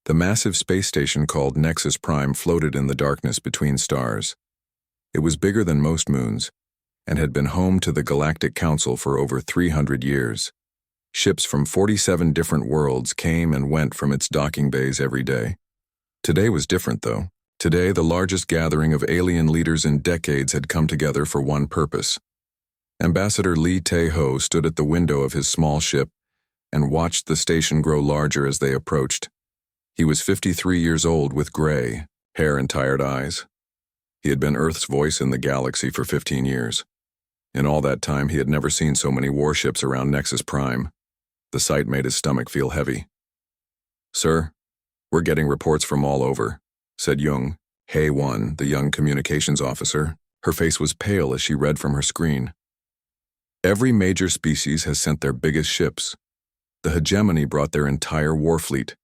The massive space station called Nexus Prime floated in the darkness between stars. It was bigger than most moons, and had been home to the Galactic Council for over 300 years. Ships from 47 different worlds came and went from its docking bays every day. Today was different, though. Today, the largest gathering of alien leaders in decades had come together for one purpose. Ambassador Lee Tae-ho stood at the window of his small ship and watched the station grow larger as they approached. He was 53 years old with gray hair and tired eyes. He had been Earth's voice in the galaxy for 15 years. In all that time, he had never seen so many warships around Nexus Prime. The sight made his stomach feel heavy. "Sir, we're getting reports from all over," said Young Hae-won, the young communications officer. Her face was pale as she read from her screen. "Every major species has sent their biggest ships. The hegemony brought their entire war fleet."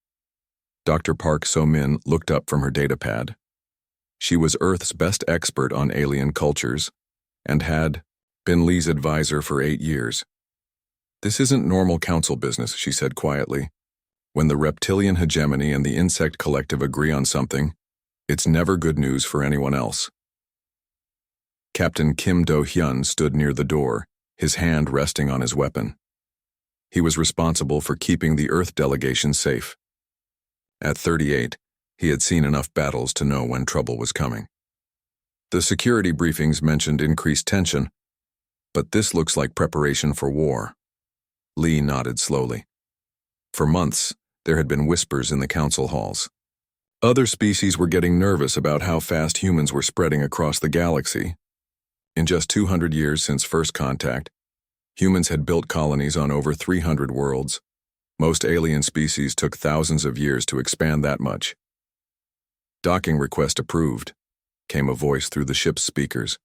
Dr. Park So-min looked up from her datapad. She was Earth's best expert on alien cultures and had been Lee's advisor for 8 years. "This isn't normal council business," she said quietly. "When the reptilian hegemony and the insect collective agree on something, it's never good news for anyone else." Captain Kim Do-hyun stood near the door, his hand resting on his weapon. He was responsible for keeping the Earth delegation safe. At 38, he had seen enough battles to know when trouble was coming. The security briefings mentioned increased tension, but this looks like preparation for war. Lee nodded slowly. For months, there had been whispers in the council halls. Other species were getting nervous about how fast humans were spreading across the galaxy. In just 200 years since first contact, humans had built colonies on over 300 worlds. Most alien species took thousands of years to expand that much. "Docking request approved," came a voice through the ship's speakers.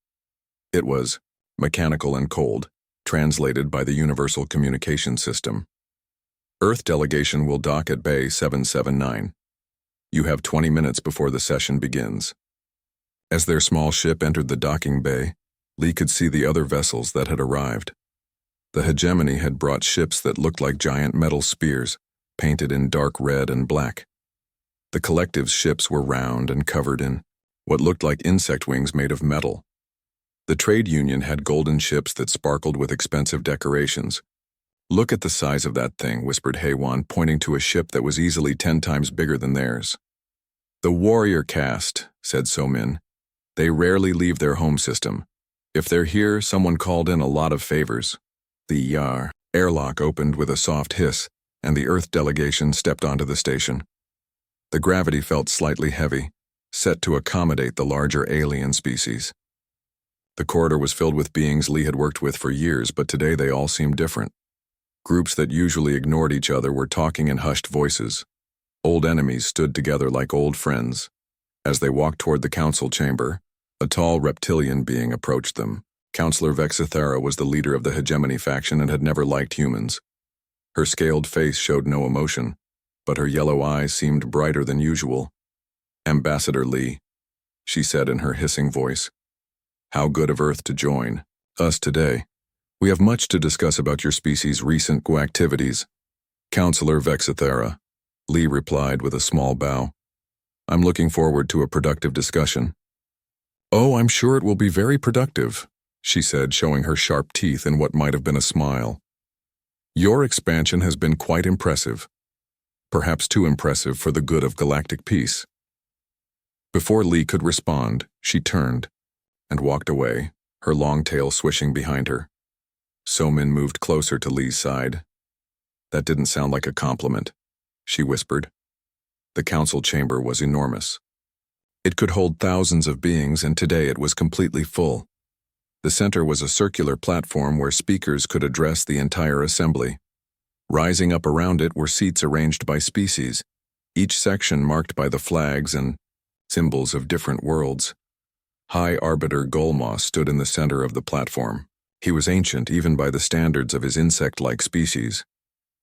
It was mechanical and cold, translated by the Universal Communication System. "Earth delegation will dock at Bay 779. You have 20 minutes before the session begins." As their small ship entered the docking bay, Lee could see the other vessels that had arrived. The hegemony had brought ships that looked like giant metal spears, painted in dark red and black. The collective's ships were round and covered in what looked like insect wings made of metal. The trade union had golden ships that sparkled with expensive decorations. "Look at the size of that thing," whispered Hae-won, pointing to a ship that was easily 10 times bigger than theirs. "The warrior caste," said So-min. "They rarely leave their home system. If they're here, someone called in a lot of favors." The airlock opened with a soft hiss, and the Earth delegation stepped onto the station. The gravity felt slightly heavy, set to accommodate the larger alien species. The corridor was filled with beings Lee had worked with for years, but today they all seemed different. Groups that usually ignored each other were talking in hushed voices. Old enemies stood together like old friends. As they walked toward the council chamber, a tall reptilian being approached them. Counselor Vexithera was the leader of the hegemony faction and had never liked humans. Her scaled face showed no emotion, but her yellow eyes seemed brighter than usual. "Ambassador Lee," she said in her hissing voice. "How good of Earth to join us today. We have much to discuss about your species' recent activities." "Counselor Vexithera," Lee replied with a small bow. "I'm looking forward to a productive discussion." "Oh, I'm sure it will be very productive," she said, showing her sharp teeth in what might have been a smile. "Your expansion has been quite impressive. Perhaps too impressive for the good of galactic peace." Before Lee could respond, she turned and walked away, her long tail swishing behind her. So-min moved closer to Lee's side. "That didn't sound like a compliment," she whispered. The council chamber was enormous. It could hold thousands of beings, and today it was completely full. The center was a circular platform where speakers could address the entire assembly. Rising up around it were seats arranged by species, each section marked by the flags and symbols of different worlds. High Arbiter Golmoss stood in the center of the platform. He was ancient even by the standards of his insect-like species.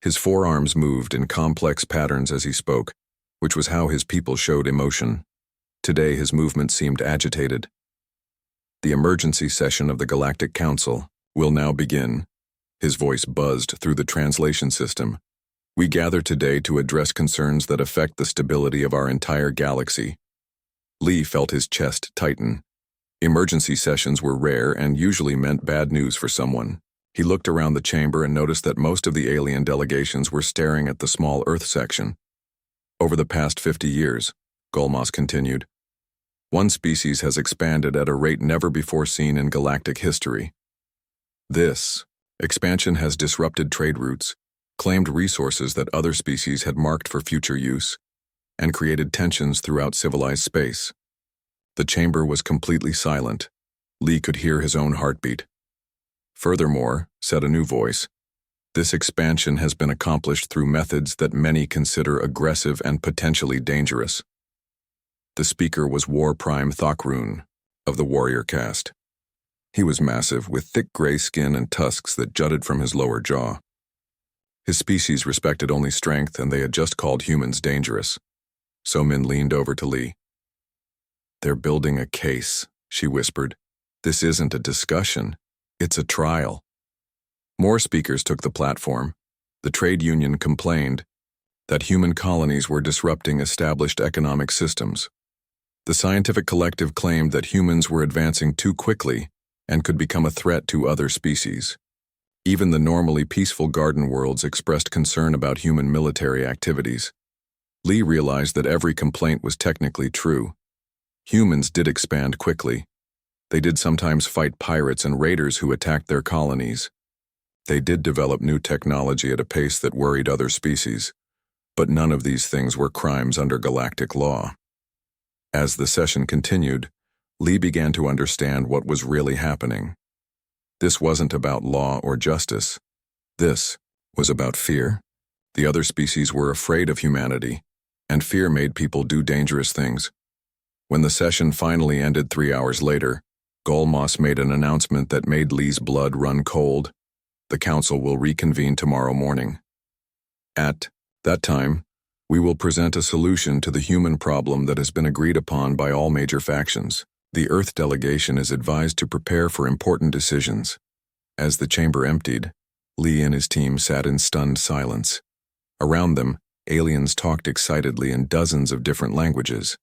His forearms moved in complex patterns as he spoke, which was how his people showed emotion. Today his movement seemed agitated. "The emergency session of the Galactic Council will now begin." His voice buzzed through the translation system. We gather today to address concerns that affect the stability of our entire galaxy. Lee felt his chest tighten. Emergency sessions were rare and usually meant bad news for someone. He looked around the chamber and noticed that most of the alien delegations were staring at the small Earth section. Over the past 50 years, Golmos continued, one species has expanded at a rate never before seen in galactic history. This expansion has disrupted trade routes, claimed resources that other species had marked for future use, and created tensions throughout civilized space. The chamber was completely silent. Lee could hear his own heartbeat. Furthermore, said a new voice, this expansion has been accomplished through methods that many consider aggressive and potentially dangerous. The speaker was War Prime Thokroon, of the warrior caste. He was massive, with thick gray skin and tusks that jutted from his lower jaw. His species respected only strength, and they had just called humans dangerous. So-Min leaned over to Lee. They're building a case, she whispered. This isn't a discussion, it's a trial. More speakers took the platform. The trade union complained that human colonies were disrupting established economic systems. The scientific collective claimed that humans were advancing too quickly and could become a threat to other species. Even the normally peaceful garden worlds expressed concern about human military activities. Lee realized that every complaint was technically true. Humans did expand quickly. They did sometimes fight pirates and raiders who attacked their colonies. They did develop new technology at a pace that worried other species, but none of these things were crimes under galactic law. As the session continued, Lee began to understand what was really happening. This wasn't about law or justice. This was about fear. The other species were afraid of humanity, and fear made people do dangerous things. When the session finally ended 3 hours later, Golmos made an announcement that made Lee's blood run cold. The council will reconvene tomorrow morning. At that time, we will present a solution to the human problem that has been agreed upon by all major factions. The Earth delegation is advised to prepare for important decisions. As the chamber emptied, Lee and his team sat in stunned silence. Around them, aliens talked excitedly in dozens of different languages.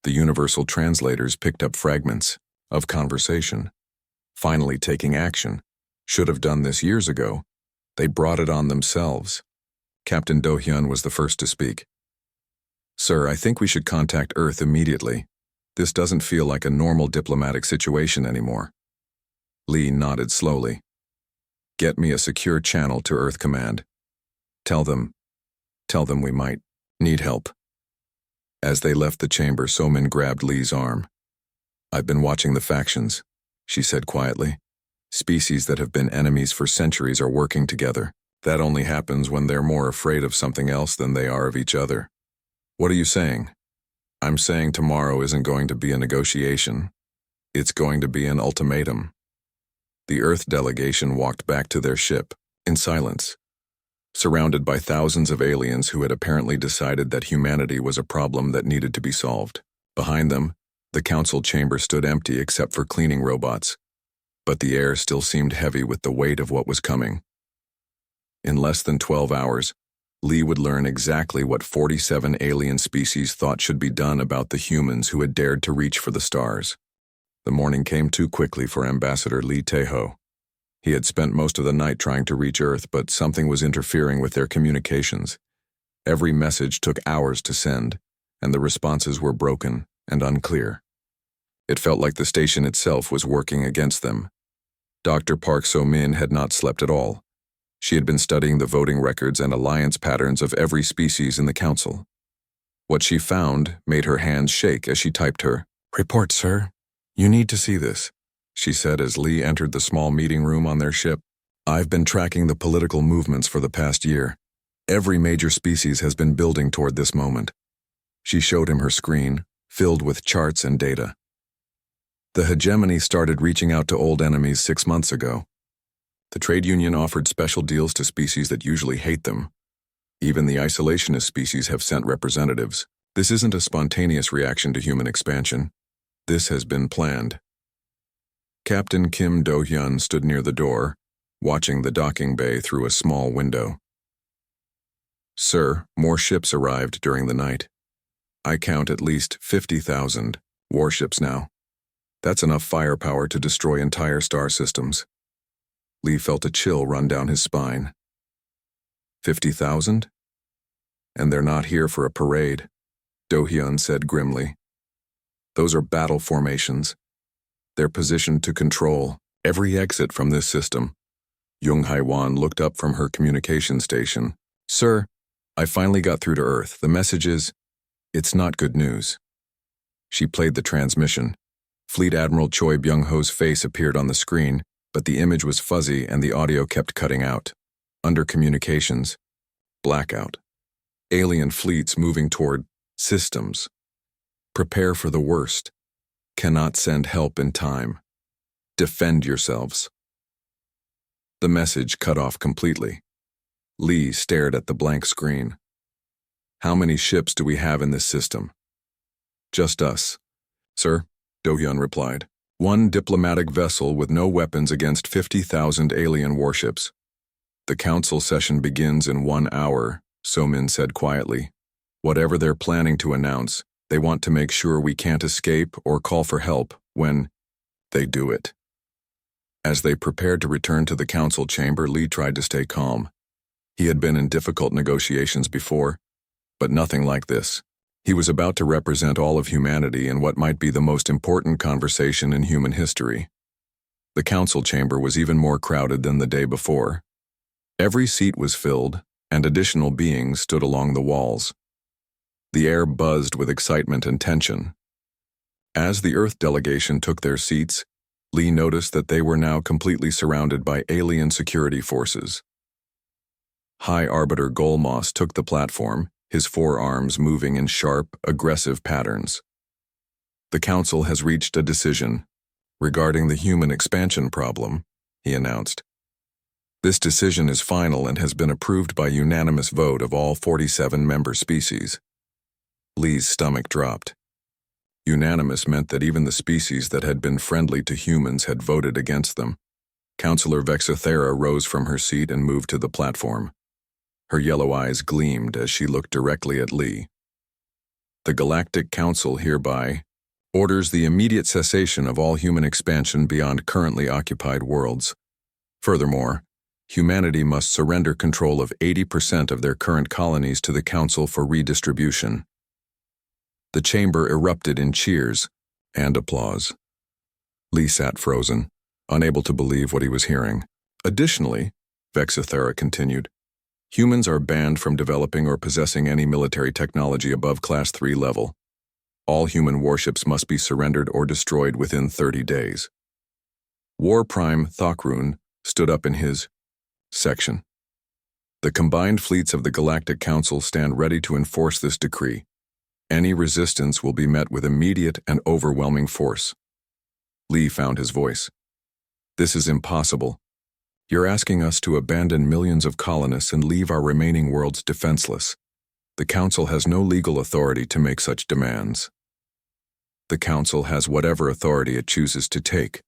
The universal translators picked up fragments of conversation. Finally taking action. Should have done this years ago. They brought it on themselves. Captain Do-hyun was the first to speak. Sir, I think we should contact Earth immediately. This doesn't feel like a normal diplomatic situation anymore. Lee nodded slowly. Get me a secure channel to Earth Command. Tell them we might need help. As they left the chamber, So-Min grabbed Lee's arm. I've been watching the factions, she said quietly. Species that have been enemies for centuries are working together. That only happens when they're more afraid of something else than they are of each other. What are you saying? I'm saying tomorrow isn't going to be a negotiation. It's going to be an ultimatum. The Earth delegation walked back to their ship, in silence, surrounded by thousands of aliens who had apparently decided that humanity was a problem that needed to be solved. Behind them, the council chamber stood empty except for cleaning robots, but the air still seemed heavy with the weight of what was coming. In less than 12 hours, Lee would learn exactly what 47 alien species thought should be done about the humans who had dared to reach for the stars. The morning came too quickly for Ambassador Lee Tae-ho. He had spent most of the night trying to reach Earth, but something was interfering with their communications. Every message took hours to send, and the responses were broken and unclear. It felt like the station itself was working against them. Dr. Park So-Min had not slept at all. She had been studying the voting records and alliance patterns of every species in the council. What she found made her hands shake as she typed her report, sir. You need to see this, she said as Lee entered the small meeting room on their ship. I've been tracking the political movements for the past year. Every major species has been building toward this moment. She showed him her screen, filled with charts and data. The hegemony started reaching out to old enemies 6 months ago. The trade union offered special deals to species that usually hate them. Even the isolationist species have sent representatives. This isn't a spontaneous reaction to human expansion. This has been planned. Captain Kim Do-hyun stood near the door, watching the docking bay through a small window. Sir, more ships arrived during the night. I count at least 50,000 warships now. That's enough firepower to destroy entire star systems. Lee felt a chill run down his spine. 50,000? And they're not here for a parade, Do-hyun said grimly. Those are battle formations. They're positioned to control every exit from this system. Jung Hai-wan looked up from her communication station. Sir, I finally got through to Earth. The message is, it's not good news. She played the transmission. Fleet Admiral Choi Byung-ho's face appeared on the screen, but the image was fuzzy and the audio kept cutting out. Under communications, blackout. Alien fleets moving toward systems. Prepare for the worst. Cannot send help in time. Defend yourselves. The message cut off completely. Lee stared at the blank screen. How many ships do we have in this system? Just us. Sir, Do-hyun replied. One diplomatic vessel with no weapons against 50,000 alien warships. The council session begins in 1 hour, So-min said quietly. Whatever they're planning to announce, they want to make sure we can't escape or call for help when they do it. As they prepared to return to the council chamber, Lee tried to stay calm. He had been in difficult negotiations before, but nothing like this. He was about to represent all of humanity in what might be the most important conversation in human history. The council chamber was even more crowded than the day before. Every seat was filled, and additional beings stood along the walls. The air buzzed with excitement and tension. As the Earth delegation took their seats, Lee noticed that they were now completely surrounded by alien security forces. High Arbiter Golmos took the platform, his forearms moving in sharp, aggressive patterns. The Council has reached a decision regarding the human expansion problem, he announced. This decision is final and has been approved by unanimous vote of all 47 member species. Lee's stomach dropped. Unanimous meant that even the species that had been friendly to humans had voted against them. Councillor Vexothera rose from her seat and moved to the platform. Her yellow eyes gleamed as she looked directly at Lee. The Galactic Council hereby orders the immediate cessation of all human expansion beyond currently occupied worlds. Furthermore, humanity must surrender control of 80% of their current colonies to the Council for redistribution. The chamber erupted in cheers and applause. Lee sat frozen, unable to believe what he was hearing. Additionally, Vexothera continued, humans are banned from developing or possessing any military technology above Class 3 level. All human warships must be surrendered or destroyed within 30 days. War Prime Thakroon stood up in his section. The combined fleets of the Galactic Council stand ready to enforce this decree. Any resistance will be met with immediate and overwhelming force. Lee found his voice. This is impossible. You're asking us to abandon millions of colonists and leave our remaining worlds defenseless. The Council has no legal authority to make such demands. The Council has whatever authority it chooses to take,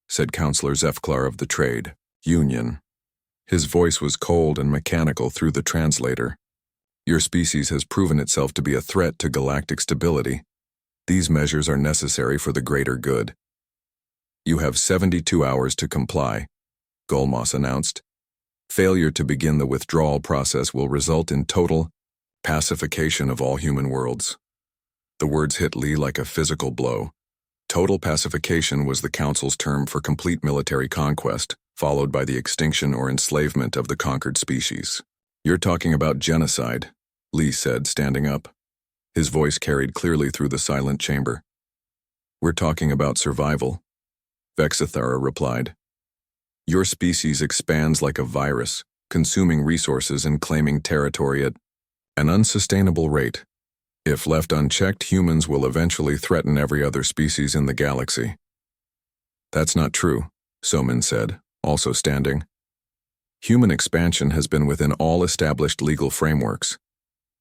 said Councillor Zefklar of the Trade Union. His voice was cold and mechanical through the translator. Your species has proven itself to be a threat to galactic stability. These measures are necessary for the greater good. You have 72 hours to comply, Golmos announced. Failure to begin the withdrawal process will result in total pacification of all human worlds. The words hit Lee like a physical blow. Total pacification was the Council's term for complete military conquest, followed by the extinction or enslavement of the conquered species. You're talking about genocide, Lee said, standing up. His voice carried clearly through the silent chamber. We're talking about survival, Vexothera replied. Your species expands like a virus, consuming resources and claiming territory at an unsustainable rate. If left unchecked, humans will eventually threaten every other species in the galaxy. That's not true, So-min said, also standing. Human expansion has been within all established legal frameworks.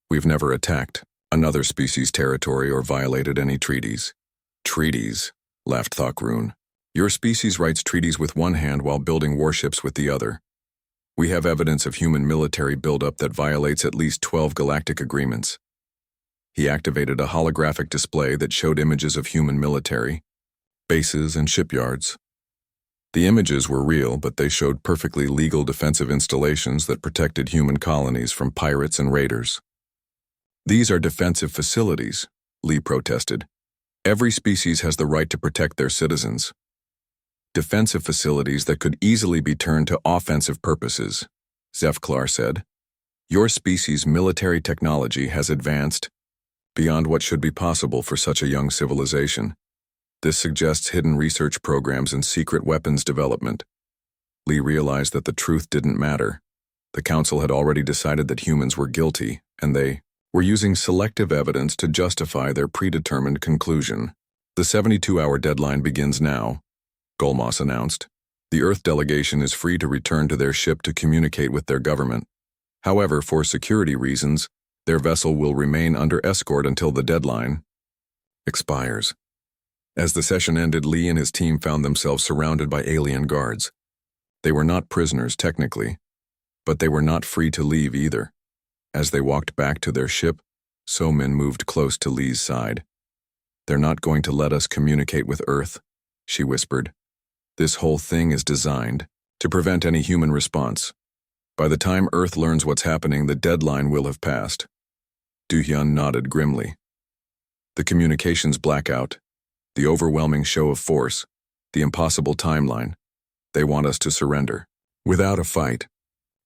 We've never attacked another species' territory or violated any treaties. Treaties, laughed Thakroon. Your species writes treaties with one hand while building warships with the other. We have evidence of human military buildup that violates at least 12 galactic agreements. He activated a holographic display that showed images of human military, bases, and shipyards. The images were real, but they showed perfectly legal defensive installations that protected human colonies from pirates and raiders. These are defensive facilities, Lee protested. Every species has the right to protect their citizens. Defensive facilities that could easily be turned to offensive purposes, Zefklar said. Your species' military technology has advanced beyond what should be possible for such a young civilization. This suggests hidden research programs and secret weapons development. Lee realized that the truth didn't matter. The Council had already decided that humans were guilty, and they were using selective evidence to justify their predetermined conclusion. The 72-hour deadline begins now, Golmos announced. The Earth delegation is free to return to their ship to communicate with their government. However, for security reasons, their vessel will remain under escort until the deadline expires. As the session ended, Lee and his team found themselves surrounded by alien guards. They were not prisoners technically, but they were not free to leave either. As they walked back to their ship, So-Min moved close to Lee's side. "They're not going to let us communicate with Earth," she whispered. "This whole thing is designed to prevent any human response. By the time Earth learns what's happening, the deadline will have passed." Do-hyun nodded grimly. The communications blackout, the overwhelming show of force, the impossible timeline. They want us to surrender. Without a fight.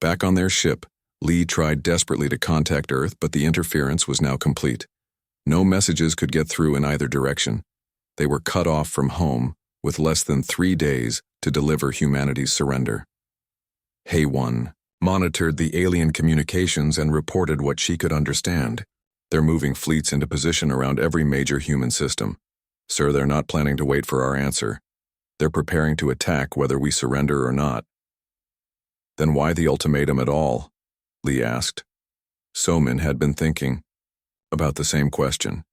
Back on their ship, Lee tried desperately to contact Earth, but the interference was now complete. No messages could get through in either direction. They were cut off from home, with less than 3 days to deliver humanity's surrender. HFY monitored the alien communications and reported what she could understand. They're moving fleets into position around every major human system. Sir, they're not planning to wait for our answer. They're preparing to attack whether we surrender or not. Then why the ultimatum at all? Lee asked. So-Min had been thinking about the same question.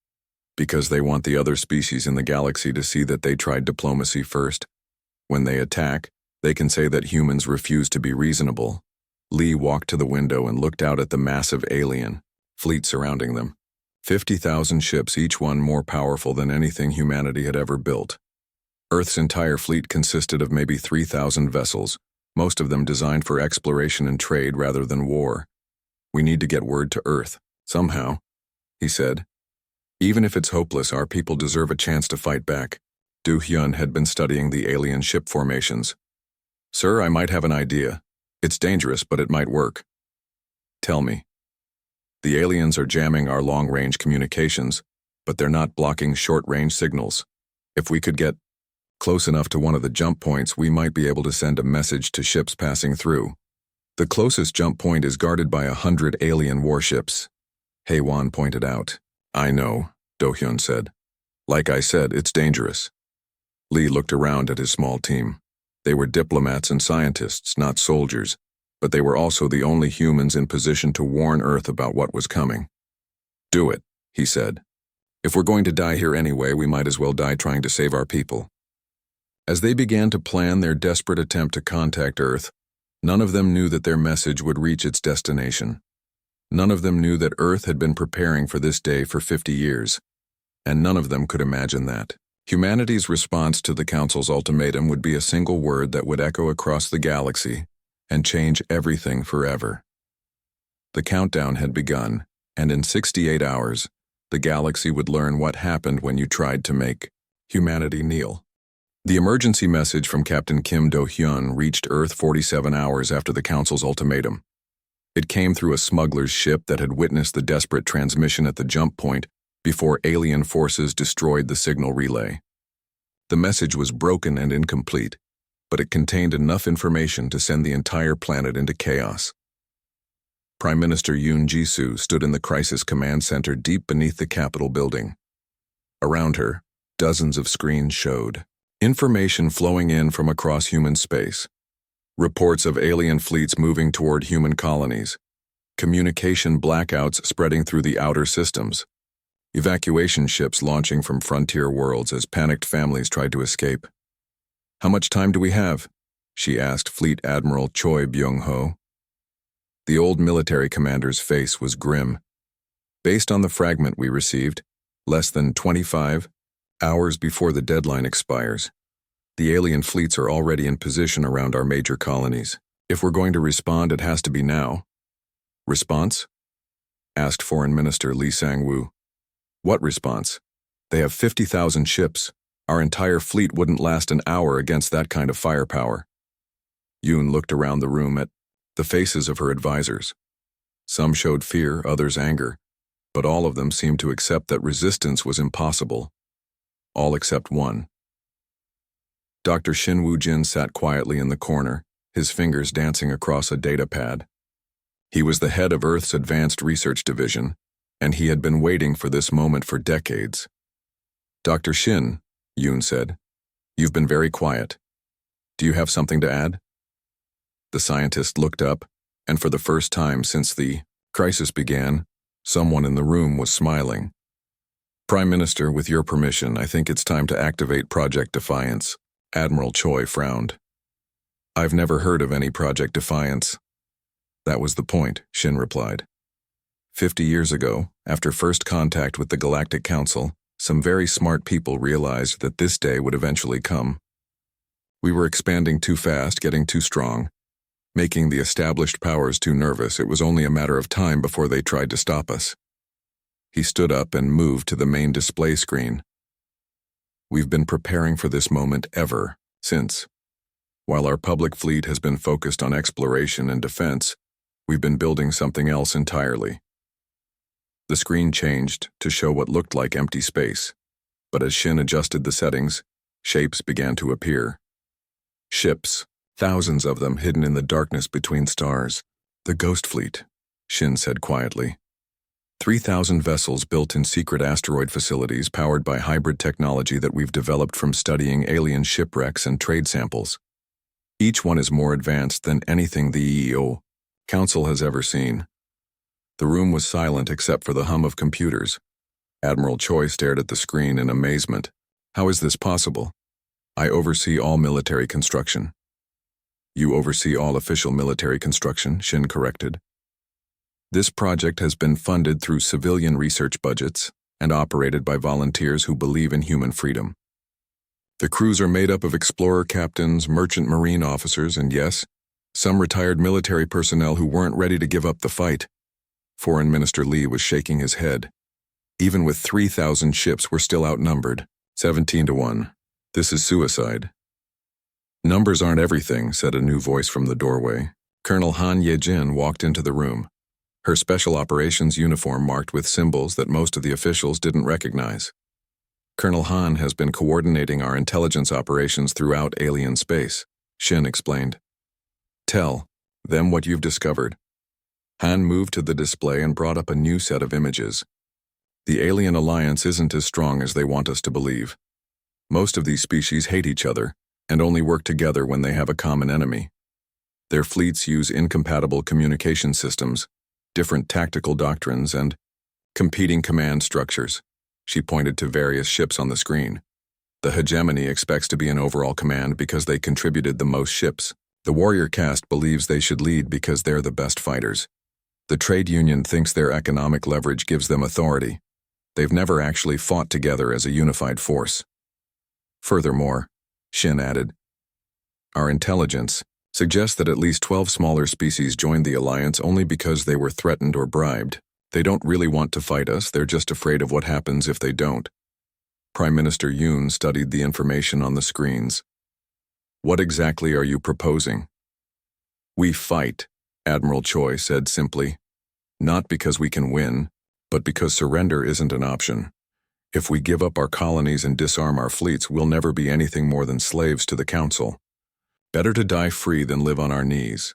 Because they want the other species in the galaxy to see that they tried diplomacy first. When they attack, they can say that humans refuse to be reasonable. Lee walked to the window and looked out at the massive alien fleet surrounding them. 50,000 ships, each one more powerful than anything humanity had ever built. Earth's entire fleet consisted of maybe 3,000 vessels, most of them designed for exploration and trade rather than war. "We need to get word to Earth, somehow," he said. "Even if it's hopeless, our people deserve a chance to fight back." Do-hyun had been studying the alien ship formations. "Sir, I might have an idea. It's dangerous, but it might work." "Tell me." "The aliens are jamming our long-range communications, but they're not blocking short-range signals. If we could get close enough to one of the jump points, we might be able to send a message to ships passing through. The closest jump point is guarded by 100 alien warships," HFY pointed out. "I know," Do-hyun said. "Like I said, it's dangerous." Lee looked around at his small team. They were diplomats and scientists, not soldiers, but they were also the only humans in position to warn Earth about what was coming. "Do it," he said. "If we're going to die here anyway, we might as well die trying to save our people." As they began to plan their desperate attempt to contact Earth, none of them knew that their message would reach its destination. None of them knew that Earth had been preparing for this day for 50 years, and none of them could imagine that. Humanity's response to the Council's ultimatum would be a single word that would echo across the galaxy and change everything forever. The countdown had begun, and in 68 hours, the galaxy would learn what happened when you tried to make humanity kneel. The emergency message from Captain Kim Do-hyun reached Earth 47 hours after the Council's ultimatum. It came through a smuggler's ship that had witnessed the desperate transmission at the jump point before alien forces destroyed the signal relay. The message was broken and incomplete, but it contained enough information to send the entire planet into chaos. Prime Minister Yoon Ji-soo stood in the Crisis Command Center deep beneath the Capitol building. Around her, dozens of screens showed information flowing in from across human space. Reports of alien fleets moving toward human colonies. Communication blackouts spreading through the outer systems. Evacuation ships launching from frontier worlds as panicked families tried to escape. "How much time do we have?" she asked Fleet Admiral Choi Byung-ho. The old military commander's face was grim. Based on the fragment we received, less than 25 hours before the deadline expires, the alien fleets are already in position around our major colonies. If we're going to respond, it has to be now. Response? Asked Foreign Minister Lee Sang-woo. What response? They have 50,000 ships. Our entire fleet wouldn't last an hour against that kind of firepower. Yoon looked around the room at the faces of her advisors. Some showed fear, others anger, but all of them seemed to accept that resistance was impossible. All except one. Dr. Shin Woo-jin sat quietly in the corner, his fingers dancing across a data pad. He was the head of Earth's Advanced Research Division, and he had been waiting for this moment for decades. Dr. Shin, Yoon said, you've been very quiet. Do you have something to add? The scientist looked up, and for the first time since the crisis began, someone in the room was smiling. Prime Minister, with your permission, I think it's time to activate Project Defiance. Admiral Choi frowned. I've never heard of any Project Defiance. That was the point, Shin replied. 50 years ago, after first contact with the Galactic Council, some very smart people realized that this day would eventually come. We were expanding too fast, getting too strong, making the established powers too nervous. It was only a matter of time before they tried to stop us. He stood up and moved to the main display screen. We've been preparing for this moment ever since. While our public fleet has been focused on exploration and defense, we've been building something else entirely. The screen changed to show what looked like empty space, but as Shin adjusted the settings, shapes began to appear. Ships, thousands of them hidden in the darkness between stars. The Ghost Fleet, Shin said quietly. 3,000 vessels built in secret asteroid facilities powered by hybrid technology that we've developed from studying alien shipwrecks and trade samples. Each one is more advanced than anything the EO Council has ever seen. The room was silent except for the hum of computers. Admiral Choi stared at the screen in amazement. How is this possible? I oversee all military construction. You oversee all official military construction, Shin corrected. This project has been funded through civilian research budgets and operated by volunteers who believe in human freedom. The crews are made up of explorer captains, merchant marine officers, and yes, some retired military personnel who weren't ready to give up the fight. Foreign Minister Lee was shaking his head. Even with 3,000 ships, we're still outnumbered, 17-1. This is suicide. Numbers aren't everything, said a new voice from the doorway. Colonel Han Ye-jin walked into the room, her special operations uniform marked with symbols that most of the officials didn't recognize. Colonel Han has been coordinating our intelligence operations throughout alien space, Shin explained. Tell them what you've discovered. Han moved to the display and brought up a new set of images. The alien alliance isn't as strong as they want us to believe. Most of these species hate each other and only work together when they have a common enemy. Their fleets use incompatible communication systems, different tactical doctrines, and competing command structures. She pointed to various ships on the screen. The hegemony expects to be an overall command because they contributed the most ships. The warrior caste believes they should lead because they're the best fighters. The trade union thinks their economic leverage gives them authority. They've never actually fought together as a unified force. Furthermore, Shin added, our intelligence suggests that at least 12 smaller species joined the alliance only because they were threatened or bribed. They don't really want to fight us, they're just afraid of what happens if they don't. Prime Minister Yoon studied the information on the screens. What exactly are you proposing? We fight, Admiral Choi said simply. Not because we can win, but because surrender isn't an option. If we give up our colonies and disarm our fleets, we'll never be anything more than slaves to the Council. Better to die free than live on our knees.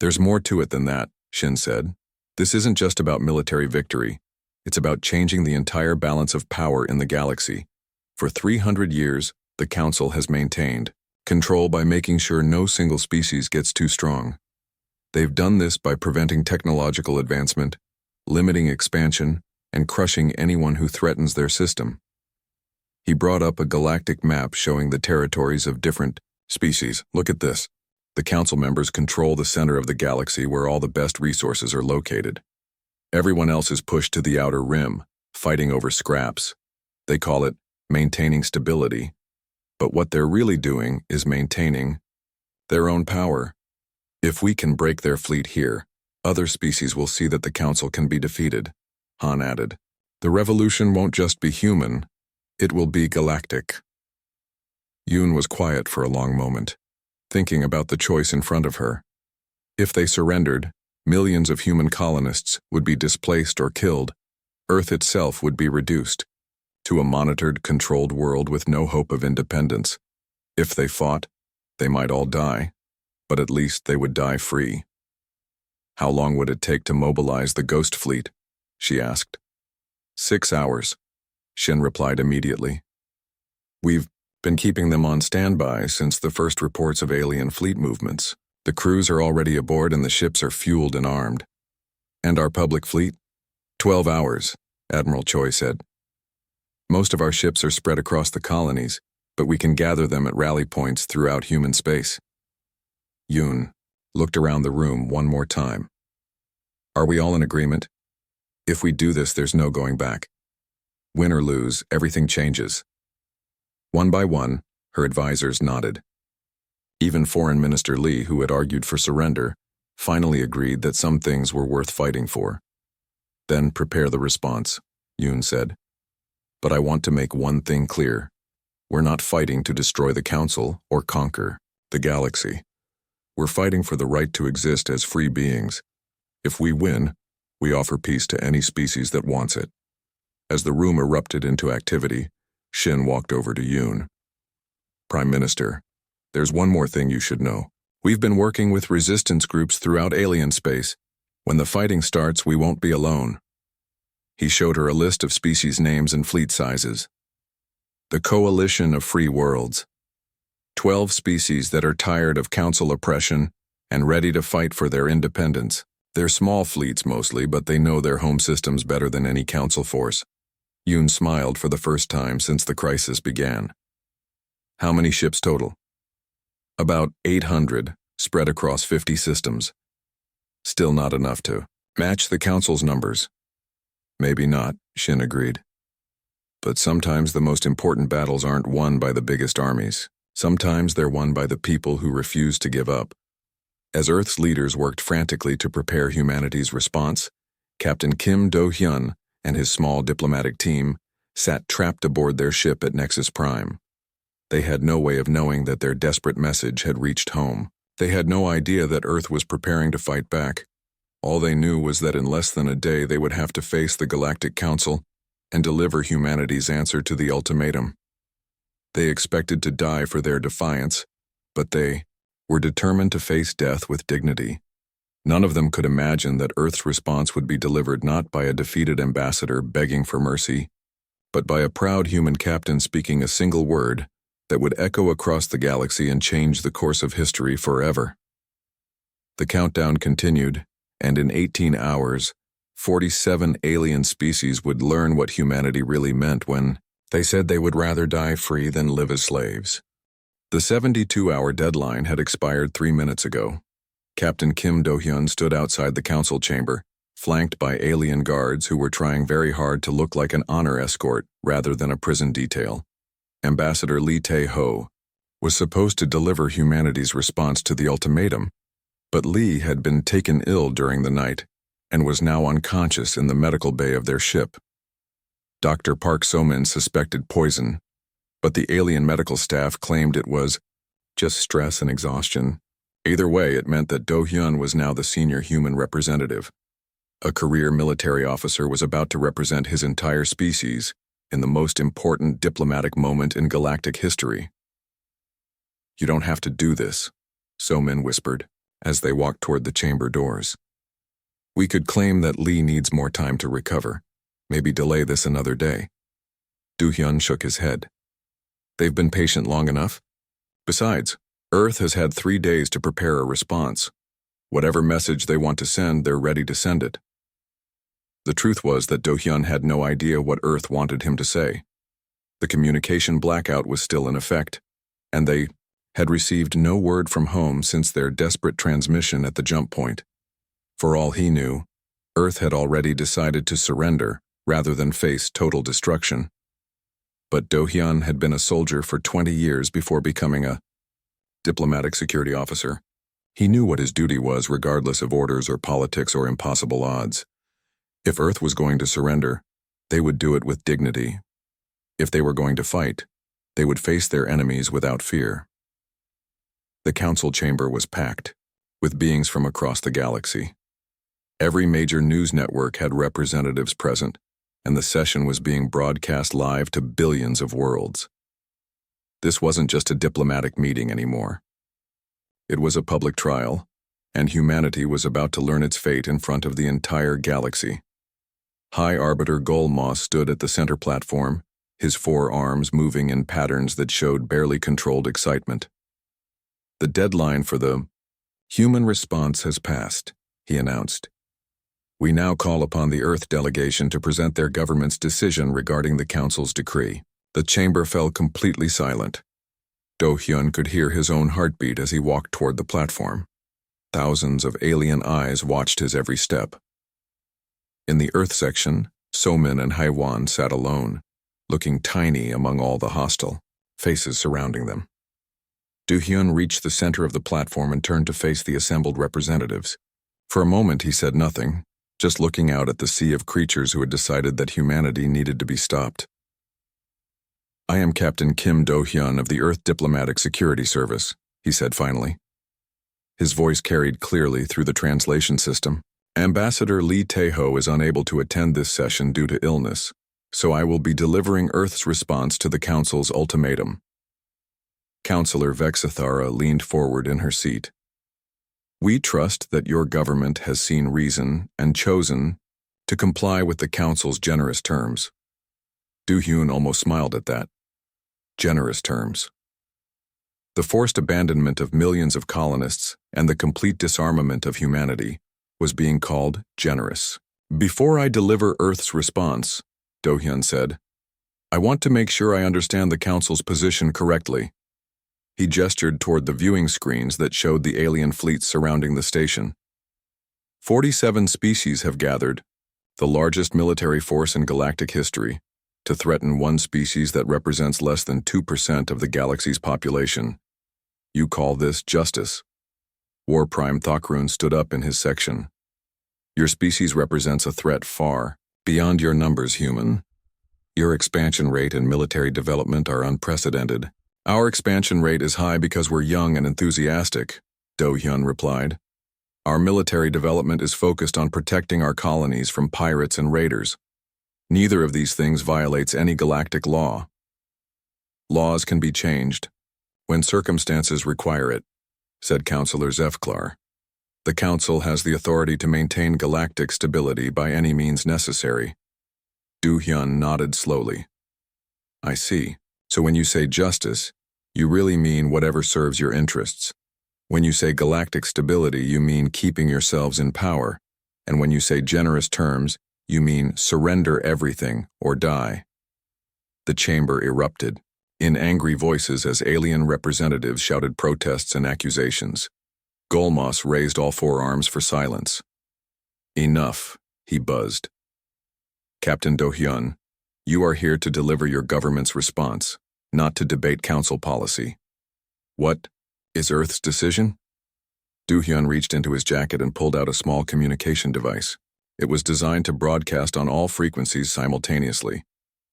There's more to it than that, Shin said. This isn't just about military victory. It's about changing the entire balance of power in the galaxy. For 300 years, the Council has maintained control by making sure no single species gets too strong. They've done this by preventing technological advancement, limiting expansion, and crushing anyone who threatens their system. He brought up a galactic map showing the territories of different species. Look at this. The council members control the center of the galaxy where all the best resources are located. Everyone else is pushed to the outer rim, fighting over scraps. They call it maintaining stability. But what they're really doing is maintaining their own power. If we can break their fleet here, other species will see that the council can be defeated, Han added. The revolution won't just be human, it will be galactic. Yoon was quiet for a long moment, thinking about the choice in front of her. If they surrendered, millions of human colonists would be displaced or killed. Earth itself would be reduced to a monitored, controlled world with no hope of independence. If they fought, they might all die, but at least they would die free. How long would it take to mobilize the Ghost Fleet? She asked. 6 hours, Shin replied immediately. We've been keeping them on standby since the first reports of alien fleet movements. The crews are already aboard and the ships are fueled and armed. And our public fleet? 12 hours, Admiral Choi said. Most of our ships are spread across the colonies, but we can gather them at rally points throughout human space. Yoon looked around the room one more time. Are we all in agreement? If we do this, there's no going back. Win or lose, everything changes. One by one, her advisors nodded. Even Foreign Minister Lee, who had argued for surrender, finally agreed that some things were worth fighting for. Then prepare the response, Yoon said. But I want to make one thing clear. We're not fighting to destroy the Council or conquer the galaxy. We're fighting for the right to exist as free beings. If we win, we offer peace to any species that wants it. As the room erupted into activity, Shin walked over to Yoon. Prime Minister, there's one more thing you should know. We've been working with resistance groups throughout alien space. When the fighting starts, we won't be alone. He showed her a list of species names and fleet sizes. The Coalition of Free Worlds. 12 species that are tired of Council oppression and ready to fight for their independence. They're small fleets mostly, but they know their home systems better than any Council force. Yoon smiled for the first time since the crisis began. How many ships total? About 800, spread across 50 systems. Still not enough to match the Council's numbers. Maybe not, Shin agreed. But sometimes the most important battles aren't won by the biggest armies. Sometimes they're won by the people who refuse to give up. As Earth's leaders worked frantically to prepare humanity's response, Captain Kim Do-hyun and his small diplomatic team sat trapped aboard their ship at Nexus Prime. They had no way of knowing that their desperate message had reached home. They had no idea that Earth was preparing to fight back. All they knew was that in less than a day they would have to face the Galactic Council and deliver humanity's answer to the ultimatum. They expected to die for their defiance, but they were determined to face death with dignity. None of them could imagine that Earth's response would be delivered not by a defeated ambassador begging for mercy, but by a proud human captain speaking a single word that would echo across the galaxy and change the course of history forever. The countdown continued, and in 18 hours, 47 alien species would learn what humanity really meant when they said they would rather die free than live as slaves. The 72-hour deadline had expired 3 minutes ago. Captain Kim Do-hyun stood outside the council chamber, flanked by alien guards who were trying very hard to look like an honor escort rather than a prison detail. Ambassador Lee Tae-ho was supposed to deliver humanity's response to the ultimatum, but Lee had been taken ill during the night and was now unconscious in the medical bay of their ship. Dr. Park So-min suspected poison, but the alien medical staff claimed it was just stress and exhaustion. Either way, it meant that Do-hyun was now the senior human representative. A career military officer was about to represent his entire species in the most important diplomatic moment in galactic history. You don't have to do this, So-min whispered as they walked toward the chamber doors. We could claim that Lee needs more time to recover, maybe delay this another day. Do-hyun shook his head. They've been patient long enough. Besides, Earth has had 3 days to prepare a response. Whatever message they want to send, they're ready to send it. The truth was that Do-hyun had no idea what Earth wanted him to say. The communication blackout was still in effect, and they had received no word from home since their desperate transmission at the jump point. For all he knew, Earth had already decided to surrender rather than face total destruction. But Do-hyun had been a soldier for 20 years before becoming a diplomatic security officer. He knew what his duty was regardless of orders or politics or impossible odds. If Earth was going to surrender, they would do it with dignity. If they were going to fight, they would face their enemies without fear. The council chamber was packed, with beings from across the galaxy. Every major news network had representatives present, and the session was being broadcast live to billions of worlds. This wasn't just a diplomatic meeting anymore. It was a public trial, and humanity was about to learn its fate in front of the entire galaxy. High Arbiter Golmoss stood at the center platform, his 4 arms moving in patterns that showed barely controlled excitement. The deadline for the human response has passed, he announced. We now call upon the Earth delegation to present their government's decision regarding the Council's decree. The chamber fell completely silent. Do-hyun could hear his own heartbeat as he walked toward the platform. Thousands of alien eyes watched his every step. In the Earth section, Somin and Haiwan sat alone, looking tiny among all the hostile faces surrounding them. Do-hyun reached the center of the platform and turned to face the assembled representatives. For a moment he said nothing, just looking out at the sea of creatures who had decided that humanity needed to be stopped. I am Captain Kim Do-hyun of the Earth Diplomatic Security Service, he said finally. His voice carried clearly through the translation system. Ambassador Lee Tae-ho is unable to attend this session due to illness, so I will be delivering Earth's response to the Council's ultimatum. Councillor Vexithara leaned forward in her seat. We trust that your government has seen reason and chosen to comply with the Council's generous terms. Do-hyun almost smiled at that. Generous terms. The forced abandonment of millions of colonists and the complete disarmament of humanity was being called generous. Before I deliver Earth's response, Do-hyun said, I want to make sure I understand the Council's position correctly. He gestured toward the viewing screens that showed the alien fleets surrounding the station. 47 species have gathered, the largest military force in galactic history, to threaten one species that represents less than 2% of the galaxy's population. You call this justice? War Prime Thockrun stood up in his section. Your species represents a threat far beyond your numbers, human. Your expansion rate and military development are unprecedented. Our expansion rate is high because we're young and enthusiastic, Do-hyun replied. Our military development is focused on protecting our colonies from pirates and raiders. Neither of these things violates any galactic law. Laws can be changed when circumstances require it, said Councillor Zefklar. The Council has the authority to maintain galactic stability by any means necessary. Do-hyun nodded slowly. I see. So when you say justice, you really mean whatever serves your interests. When you say galactic stability, you mean keeping yourselves in power. And when you say generous terms, you mean surrender everything or die. The chamber erupted, in angry voices as alien representatives shouted protests and accusations. Golmoss raised all 4 arms for silence. Enough, he buzzed. Captain Do-hyun, you are here to deliver your government's response, not to debate council policy. What is Earth's decision? Do-hyun reached into his jacket and pulled out a small communication device. It was designed to broadcast on all frequencies simultaneously,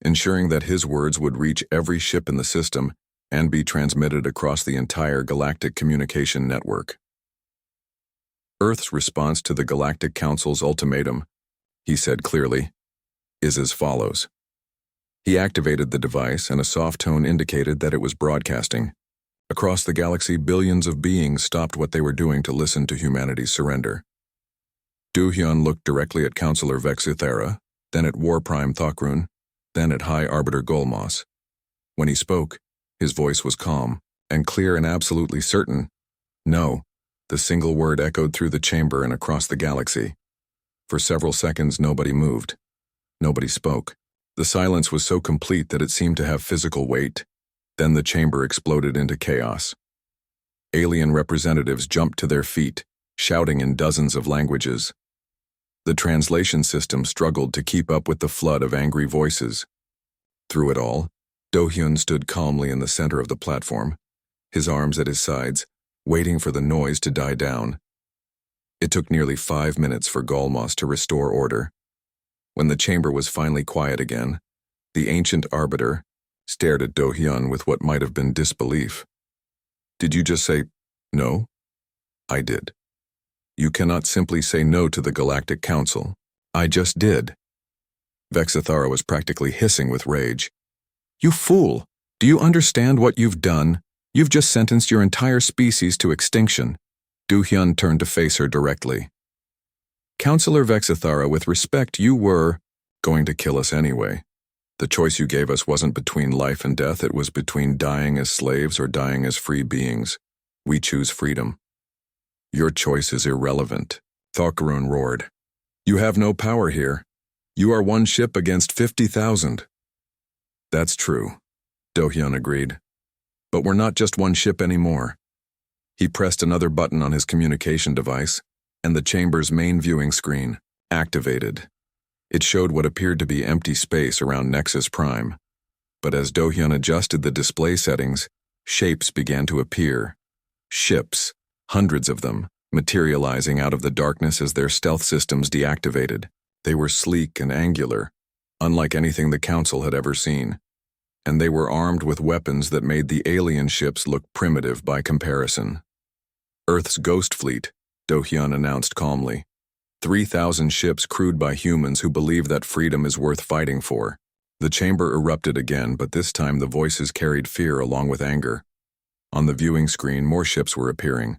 ensuring that his words would reach every ship in the system and be transmitted across the entire galactic communication network. Earth's response to the Galactic Council's ultimatum, he said clearly, is as follows. He activated the device and a soft tone indicated that it was broadcasting. Across the galaxy, billions of beings stopped what they were doing to listen to humanity's surrender. Do-hyun looked directly at Councillor Vexithara, then at War Prime Thockrun, then at High Arbiter Golmoss. When he spoke, his voice was calm and clear and absolutely certain. No, the single word echoed through the chamber and across the galaxy. For several seconds, nobody moved. Nobody spoke. The silence was so complete that it seemed to have physical weight. Then the chamber exploded into chaos. Alien representatives jumped to their feet, shouting in dozens of languages. The translation system struggled to keep up with the flood of angry voices. Through it all, Do-hyun stood calmly in the center of the platform, his arms at his sides, waiting for the noise to die down. It took nearly 5 minutes for Galmos to restore order. When the chamber was finally quiet again, the ancient arbiter stared at Do-hyun with what might have been disbelief. "Did you just say no?" "I did. You cannot simply say no to the Galactic Council." "I just did." Vexithara was practically hissing with rage. "You fool! Do you understand what you've done? You've just sentenced your entire species to extinction." Do-hyun turned to face her directly. "Counselor Vexithara, with respect, you were going to kill us anyway. The choice you gave us wasn't between life and death, it was between dying as slaves or dying as free beings. We choose freedom." "Your choice is irrelevant," Thokkarun roared. "You have no power here. You are one ship against 50,000. "That's true," Do-hyun agreed. "But we're not just one ship anymore." He pressed another button on his communication device, and the chamber's main viewing screen activated. It showed what appeared to be empty space around Nexus Prime. But as Do-hyun adjusted the display settings, shapes began to appear. Ships, hundreds of them, materializing out of the darkness as their stealth systems deactivated. They were sleek and angular, unlike anything the Council had ever seen. And they were armed with weapons that made the alien ships look primitive by comparison. "Earth's Ghost Fleet," Do-hyun announced calmly. 3,000 ships crewed by humans who believe that freedom is worth fighting for. The chamber erupted again, but this time the voices carried fear along with anger. On the viewing screen, more ships were appearing.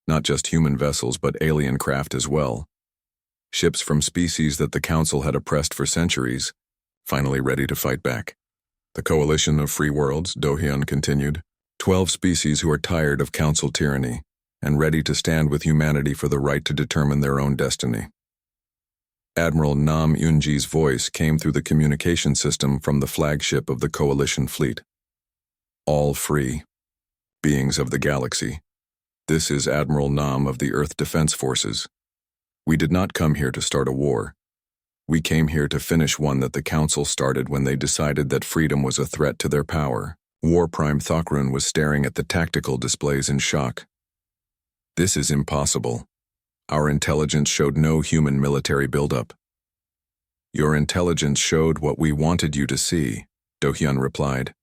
Not just human vessels, but alien craft as well. Ships from species that the Council had oppressed for centuries, finally ready to fight back. "The Coalition of Free Worlds," Do-hyun continued. 12 species who are tired of Council tyranny and ready to stand with humanity for the right to determine their own destiny. Admiral Nam Yunji's voice came through the communication system from the flagship of the Coalition fleet. "All free. Beings of the galaxy. This is Admiral Nam of the Earth Defense Forces. We did not come here to start a war. We came here to finish one that the Council started when they decided that freedom was a threat to their power." War Prime Thokkarun was staring at the tactical displays in shock. "This is impossible. Our intelligence showed no human military buildup." "Your intelligence showed what we wanted you to see," Do-hyun replied.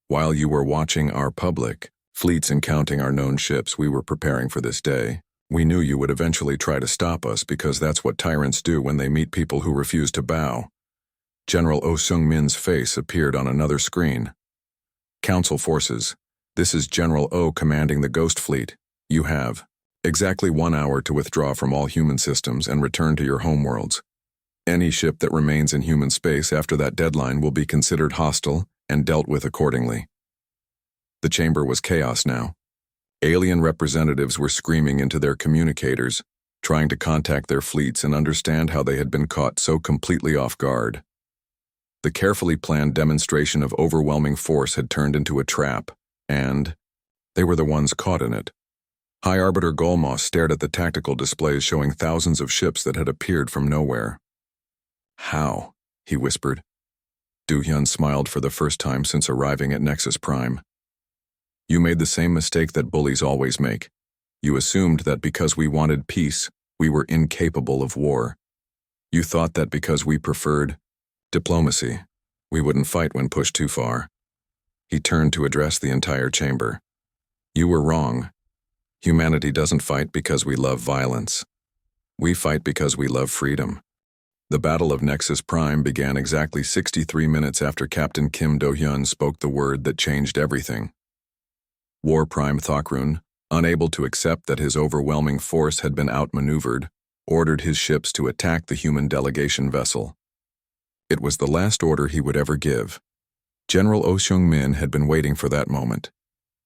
"While you were watching our public, fleets and counting our known ships, we were preparing for this day. We knew you would eventually try to stop us because that's what tyrants do when they meet people who refuse to bow." General Oh Seung-min's face appeared on another screen. "Council forces, this is General Oh commanding the Ghost Fleet. You have exactly 1 hour to withdraw from all human systems and return to your homeworlds. Any ship that remains in human space after that deadline will be considered hostile and dealt with accordingly." The chamber was chaos now. Alien representatives were screaming into their communicators, trying to contact their fleets and understand how they had been caught so completely off guard. The carefully planned demonstration of overwhelming force had turned into a trap, and they were the ones caught in it. High Arbiter Golmos stared at the tactical displays showing thousands of ships that had appeared from nowhere. "How?" he whispered. Do-hyun smiled for the first time since arriving at Nexus Prime. "You made the same mistake that bullies always make. You assumed that because we wanted peace, we were incapable of war. You thought that because we preferred diplomacy, we wouldn't fight when pushed too far." He turned to address the entire chamber. "You were wrong. Humanity doesn't fight because we love violence. We fight because we love freedom." The Battle of Nexus Prime began exactly 63 minutes after Captain Kim Do-hyun spoke the word that changed everything. War Prime Thokkarun, unable to accept that his overwhelming force had been outmaneuvered, ordered his ships to attack the human delegation vessel. It was the last order he would ever give. General Oh Seung-min had been waiting for that moment.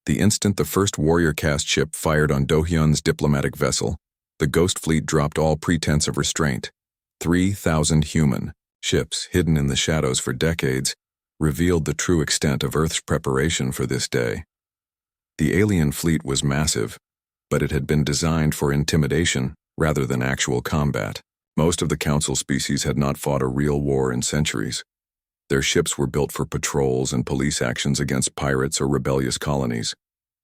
The instant the first warrior-cast ship fired on Do-hyun's diplomatic vessel, the Ghost Fleet dropped all pretense of restraint. 3,000 human ships hidden in the shadows for decades revealed the true extent of Earth's preparation for this day. The alien fleet was massive, but it had been designed for intimidation rather than actual combat. Most of the Council species had not fought a real war in centuries. Their ships were built for patrols and police actions against pirates or rebellious colonies.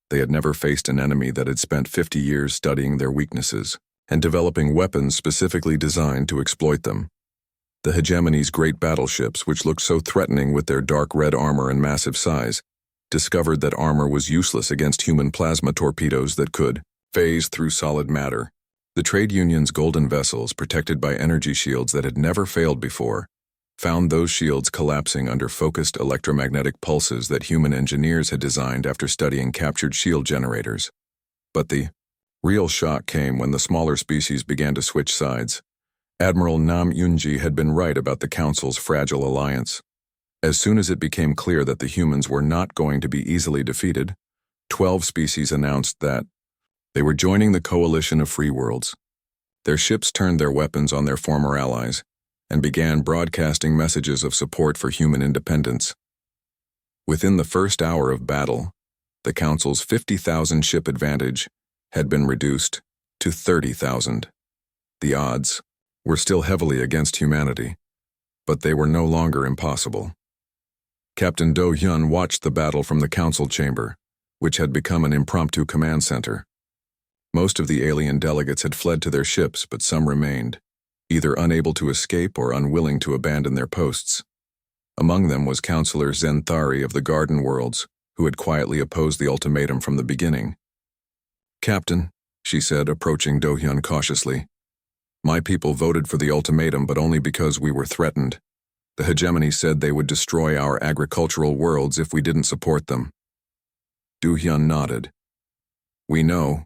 They had never faced an enemy that had spent 50 years studying their weaknesses and developing weapons specifically designed to exploit them. The hegemony's great battleships, which looked so threatening with their dark red armor and massive size, discovered that armor was useless against human plasma torpedoes that could phase through solid matter. The trade union's golden vessels, protected by energy shields that had never failed before, found those shields collapsing under focused electromagnetic pulses that human engineers had designed after studying captured shield generators. But the real shock came when the smaller species began to switch sides. Admiral Nam Yunji had been right about the Council's fragile alliance. As soon as it became clear that the humans were not going to be easily defeated, 12 species announced that they were joining the coalition of free worlds. Their ships turned their weapons on their former allies and began broadcasting messages of support for human independence. Within the first hour of battle, the Council's 50,000 ship advantage had been reduced to 30,000. The odds were still heavily against humanity, but they were no longer impossible. Captain Do Hyun watched the battle from the Council chamber, which had become an impromptu command center. Most of the alien delegates had fled to their ships, but some remained, either unable to escape or unwilling to abandon their posts. Among them was Counselor Zenthari of the Garden Worlds, who had quietly opposed the ultimatum from the beginning. "Captain," she said, approaching Do Hyun cautiously, "my people voted for the ultimatum, but only because we were threatened. The hegemony said they would destroy our agricultural worlds if we didn't support them." Do Hyun nodded. "We know.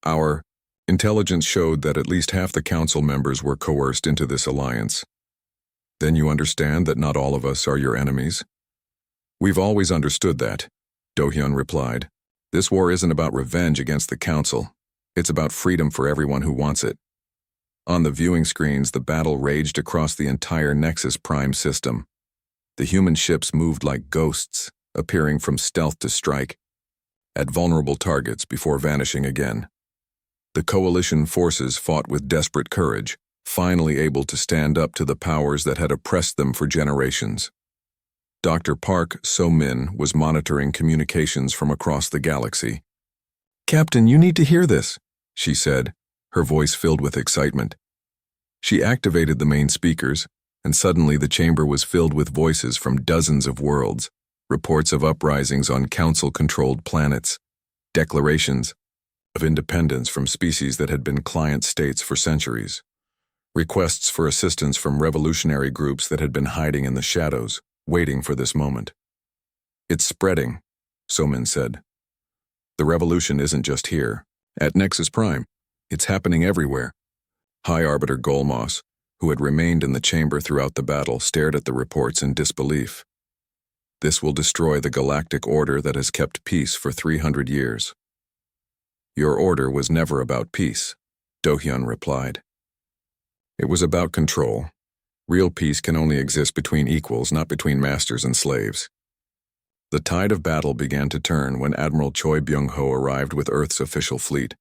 Our intelligence showed that at least half the Council members were coerced into this alliance. Then you understand that not all of us are your enemies?" "We've always understood that," Do Hyun replied. "This war isn't about revenge against the Council. It's about freedom for everyone who wants it." On the viewing screens, the battle raged across the entire Nexus Prime system. The human ships moved like ghosts, appearing from stealth to strike at vulnerable targets before vanishing again. The coalition forces fought with desperate courage, finally able to stand up to the powers that had oppressed them for generations. Dr. Park So-min was monitoring communications from across the galaxy. "Captain, you need to hear this," she said, her voice filled with excitement. She activated the main speakers, and suddenly the chamber was filled with voices from dozens of worlds, reports of uprisings on Council-controlled planets, declarations of independence from species that had been client states for centuries, requests for assistance from revolutionary groups that had been hiding in the shadows, waiting for this moment. "It's spreading," So-min said. "The revolution isn't just here, at Nexus Prime. It's happening everywhere." High Arbiter Golmos, who had remained in the chamber throughout the battle, stared at the reports in disbelief. "This will destroy the galactic order that has kept peace for 300 years. "Your order was never about peace," Do Hyun replied. "It was about control. Real peace can only exist between equals, not between masters and slaves." The tide of battle began to turn when Admiral Choi Byung-ho arrived with Earth's official fleet.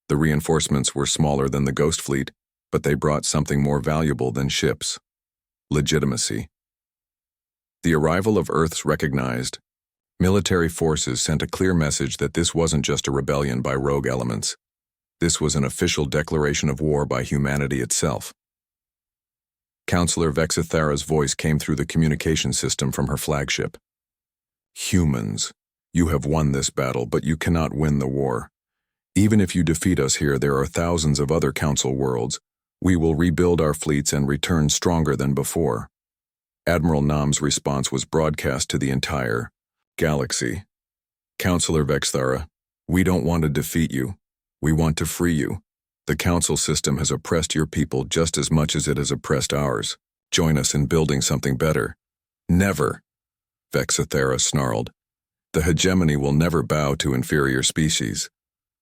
The reinforcements were smaller than the Ghost Fleet, but they brought something more valuable than ships: legitimacy. The arrival of Earth's recognized military forces sent a clear message that this wasn't just a rebellion by rogue elements. This was an official declaration of war by humanity itself. Counselor Vexithara's voice came through the communication system from her flagship. "Humans, you have won this battle, but you cannot win the war. Even if you defeat us here, there are thousands of other Council worlds. We will rebuild our fleets and return stronger than before." Admiral Nam's response was broadcast to the entire galaxy. "Counselor Vexthara, we don't want to defeat you. We want to free you. The Council system has oppressed your people just as much as it has oppressed ours. Join us in building something better." "Never," Vexithara snarled. "The hegemony will never bow to inferior species."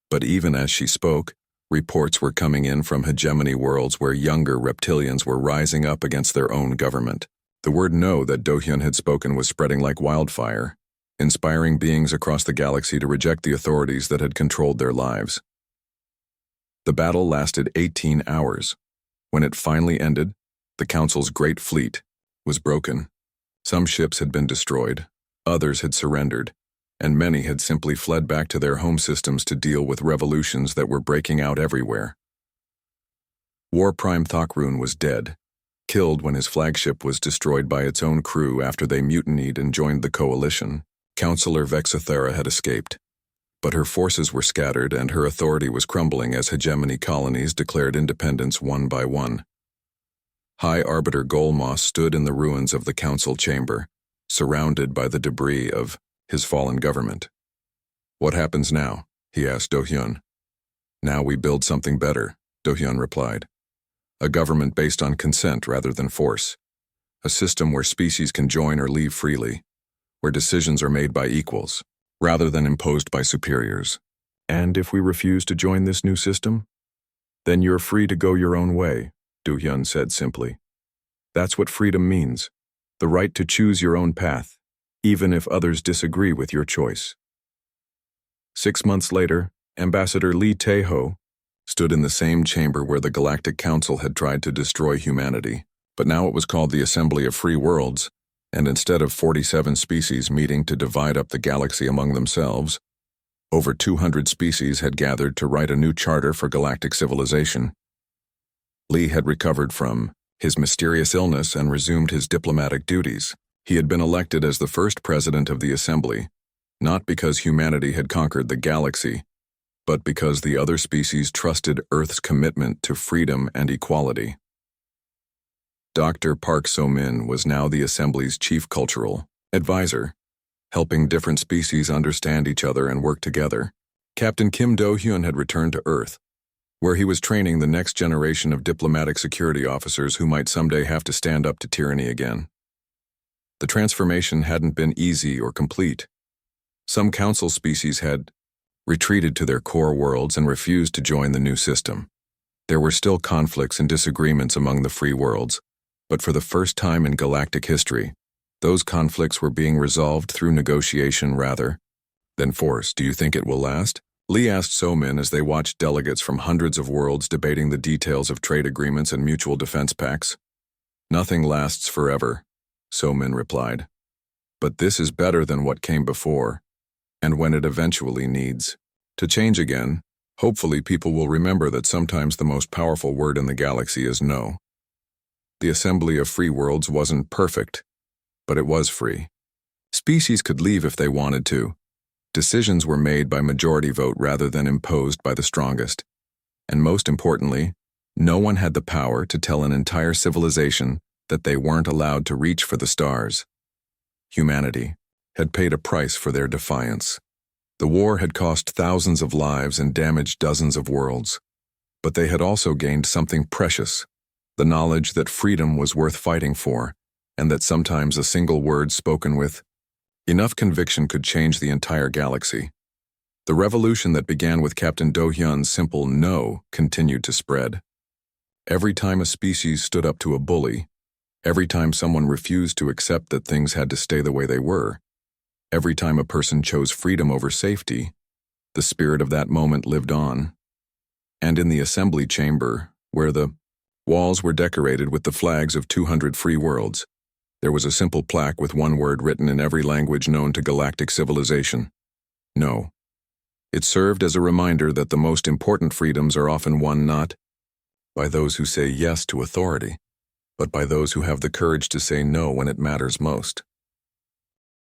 But even as she spoke, reports were coming in from hegemony worlds where younger reptilians were rising up against their own government. The word "no" that Do Hyun had spoken was spreading like wildfire. inspiring beings across the galaxy to reject the authorities that had controlled their lives. The battle lasted 18 hours. When it finally ended, the Council's great fleet was broken. Some ships had been destroyed, others had surrendered, and many had simply fled back to their home systems to deal with revolutions that were breaking out everywhere. War Prime Thockrun was dead, killed when his flagship was destroyed by its own crew after they mutinied and joined the coalition. Councillor Vexathera had escaped, but her forces were scattered and her authority was crumbling as hegemony colonies declared independence one by one. High Arbiter Golmos stood in the ruins of the council chamber, surrounded by the debris of his fallen government. "What happens now?" he asked Do-hyun. "Now we build something better," Do-hyun replied. "A government based on consent rather than force. A system where species can join or leave freely, where decisions are made by equals, rather than imposed by superiors. And if we refuse to join this new system, then you're free to go your own way," Do-hyun said simply. "That's what freedom means, the right to choose your own path, even if others disagree with your choice." 6 months later, Ambassador Lee Tae-ho stood in the same chamber where the Galactic Council had tried to destroy humanity, but now it was called the Assembly of Free Worlds, and instead of 47 species meeting to divide up the galaxy among themselves, over 200 species had gathered to write a new charter for galactic civilization. Lee had recovered from his mysterious illness and resumed his diplomatic duties. He had been elected as the first president of the Assembly, not because humanity had conquered the galaxy, but because the other species trusted Earth's commitment to freedom and equality. Dr. Park So-min was now the Assembly's chief cultural advisor, helping different species understand each other and work together. Captain Kim Do-hyun had returned to Earth, where he was training the next generation of diplomatic security officers who might someday have to stand up to tyranny again. The transformation hadn't been easy or complete. Some council species had retreated to their core worlds and refused to join the new system. There were still conflicts and disagreements among the free worlds, but for the first time in galactic history, those conflicts were being resolved through negotiation rather than force. "Do you think it will last?" Lee asked So-min as they watched delegates from hundreds of worlds debating the details of trade agreements and mutual defense pacts. "Nothing lasts forever," So-min replied. "But this is better than what came before, and when it eventually needs to change again, hopefully people will remember that sometimes the most powerful word in the galaxy is no." The Assembly of Free Worlds wasn't perfect, but it was free. Species could leave if they wanted to. Decisions were made by majority vote rather than imposed by the strongest. And most importantly, no one had the power to tell an entire civilization that they weren't allowed to reach for the stars. Humanity had paid a price for their defiance. The war had cost thousands of lives and damaged dozens of worlds. But they had also gained something precious, the knowledge that freedom was worth fighting for, and that sometimes a single word spoken with enough conviction could change the entire galaxy. The revolution that began with Captain Do-hyun's simple no continued to spread. Every time a species stood up to a bully, every time someone refused to accept that things had to stay the way they were, every time a person chose freedom over safety, the spirit of that moment lived on. And in the assembly chamber, where the walls were decorated with the flags of 200 free worlds, there was a simple plaque with one word written in every language known to galactic civilization: no. It served as a reminder that the most important freedoms are often won not by those who say yes to authority, but by those who have the courage to say no when it matters most.